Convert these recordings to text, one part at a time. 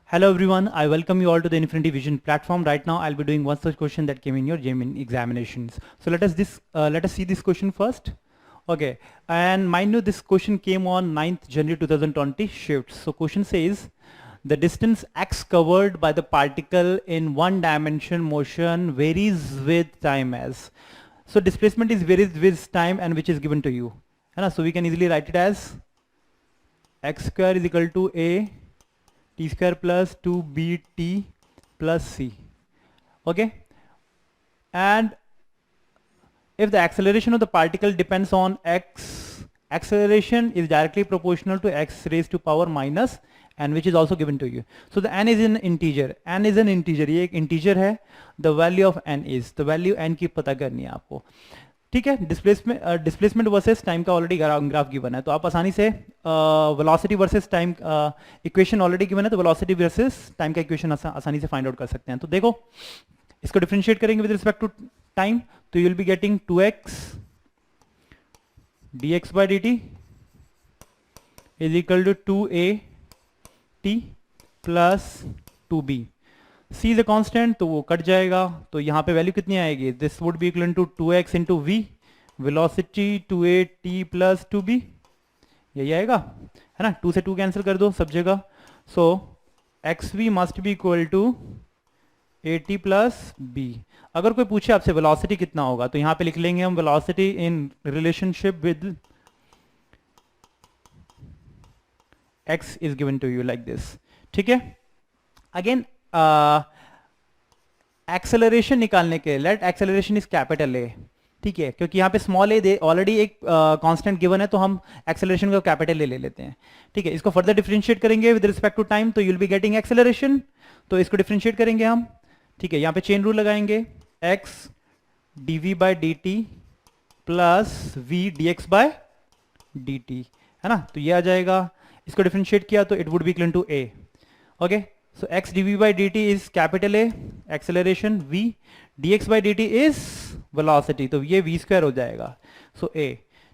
Hello everyone, I welcome you all to the Infinity Vision platform. Right now I'll be doing one such question that came in your JMIN examinations. So let us see this question first. Okay, and mind you this question came on 9th January 2020 shift. So question says the distance x covered by the particle in one dimension motion varies with time as. So displacement is varies with time and which is given to you. So we can easily write it as x square is equal to a t square plus 2bt plus c. Okay, and if the acceleration of the particle depends on x, acceleration is directly proportional to x raised to power minus n, which is also given to you. So the n is an integer, n is an integer, ये एक integer है. The value of n is, the value n की पता करनी है आपको. ठीक है, डिस्प्लेसमेंट वर्सेस टाइम का ऑलरेडी ग्राफ गिवन है, तो आप आसानी से velocity versus time equation already given है, तो वेलोसिटी वर्सेस टाइम का इक्वेशन आसानी से फाइंड आउट कर सकते हैं. तो देखो इसको डिफरेंशिएट करेंगे विद रिस्पेक्ट टू टाइम, तो you will be getting 2x dx by dt is equal to 2a t plus 2b. c is a constant, तो वो कट जाएगा, तो यहाँ पे वैल्यू कितनी आएगी? This would be equal to 2x into V, velocity 2a t plus 2b, यही आएगा, है ना. 2 से 2 कैंसिल कर दो सब जगह. So X V must be equal to A T plus B. अगर कोई पूछे आपसे वेलोसिटी कितना होगा, तो यहाँ पे लिख लेंगे हम velocity in relationship with x is given to you like this. ठीक है, अगेन एक्सेलरेशन निकालने के let acceleration is capital A. ठीक है, क्योंकि यहाँ पे स्मॉल ए दे ऑलरेडी एक कांस्टेंट गिवन है, तो हम एक्सेलरेशन को कैपिटल ए ले लेते हैं. ठीक है, इसको फर्दर डिफरेंशिएट करेंगे विद रिस्पेक्ट टू टाइम, तो you will be getting acceleration. तो इसको डिफरेंशिएट करेंगे हम. ठीक है, यहाँ पे चेन रूल लगाएंगे, x dv by D T plus V D X by D T, है ना. तो ये आ जाएगा, इसको डिफरेंशिएट किया तो it would be equal to a. Okay, so x dv by dt is capital A acceleration, v dx by dt is velocity, तो ये v square हो जाएगा, so a.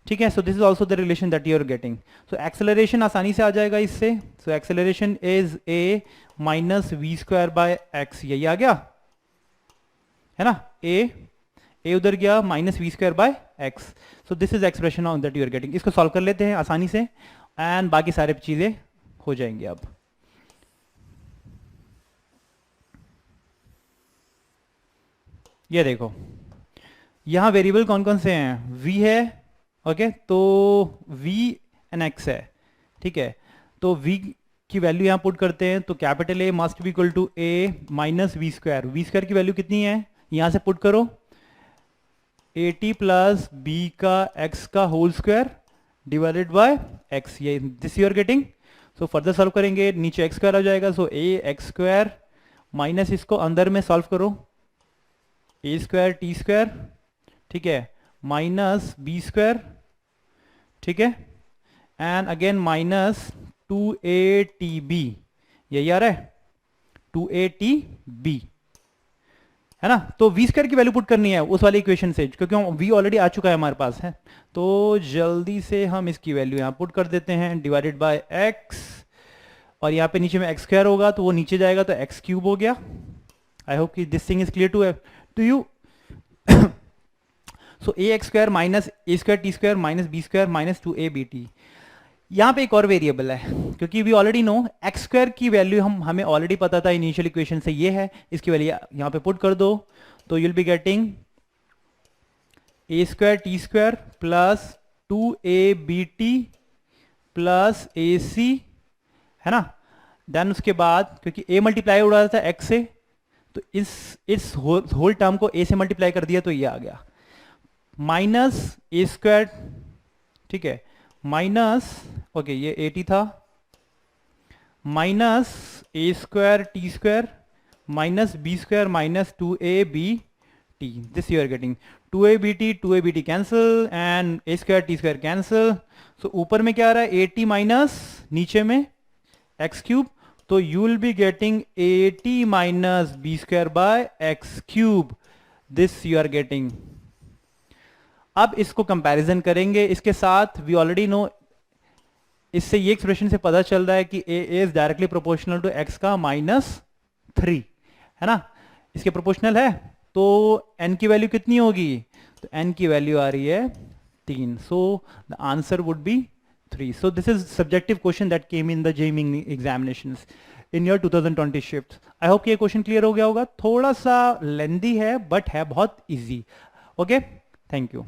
ठीक है, so this is also the relation that you are getting. so acceleration आसानी से आ जाएगा इससे, so acceleration is a minus v square by x, यही आ गया, है ना. a उधर गया minus v square by x, so this is expression that you are getting. इसको सॉल्व कर लेते हैं आसानी से, एंड बाकी सारे चीजें हो जाएंगी. अब ये देखो यहाँ वेरिएबल कौन कौन से हैं, v है, ओके, तो v एंड x है. ठीक है, तो v की वैल्यू यहाँ पुट करते हैं, तो capital A must be equal to a minus V square. V square की वैल्यू कितनी है, यहाँ से पुट करो, ए टी प्लस बी का x का whole square divided by x, ये this you are getting. So further solve करेंगे, नीचे x स्क्वायर आ जाएगा, so a X square minus इसको अंदर में सॉल्व करो, ए स्क्वायर टी स्क्वायर, ठीक है, माइनस बी स्क्वायर, ठीक है, एंड अगेन माइनस 2a_tb, यही आ रहा है 2a_tb, है ना. तो v स्क्वायर की वैल्यू पुट करनी है उस वाली इक्वेशन से, क्योंकि v ऑलरेडी आ चुका है हमारे पास है, तो जल्दी से हम इसकी वैल्यू यहाँ पुट कर देते हैं, डिवाइडेड बाय x, और यहाँ पे नीचे में x स्क्वायर होगा तो वो नीचे जाएगा, तो x क्यूब हो गया. आई होप कि this thing is clear to you. so ax square minus a square t square minus b square minus 2a_bt. यहाँ पे एक और वेरिएबल है, क्योंकि we already know X square की वैल्यू हमें ऑलरेडी पता था इनिशियल इक्वेशन से, ये है, इसकी वैल्यू यहाँ पे पुट कर दो, तो you'll be getting A square T square plus 2a_bt plus A C, है ना. देन उसके बाद क्योंकि a मल्टीप्लाई हो रहा था x से, तो इस होल टर्म को a से मल्टीप्लाई कर दिया, तो ये आ गया माइनस ए स्क्वायर, ठीक है, माइनस, ओके, ये ए टी था, minus A square T square minus B square minus 2a_bt. This you are getting 2a_bt cancel and A square T square cancel. So ऊपर में क्या आ रहा है, ए टी माइनस नीचे में एक्स क्यूब, तो you will be getting A T minus B square by X cube. This you are getting. अब इसको कंपैरिजन करेंगे इसके साथ, वी ऑलरेडी नो इससे ये एक्सप्रेशन से पता चल रहा है कि A is directly proportional to X का -3, है ना, इसके प्रोपोर्शनल है, तो n की वैल्यू कितनी होगी, तो n की वैल्यू आ रही है 3, so the answer would be 3. So this is subjective question that came in the JEE examinations in your 2020 shifts. I hope ये क्वेश्चन क्लियर हो गया होगा, थोड़ा सा लेंदी है बट है बहुत इजी. Okay, thank you.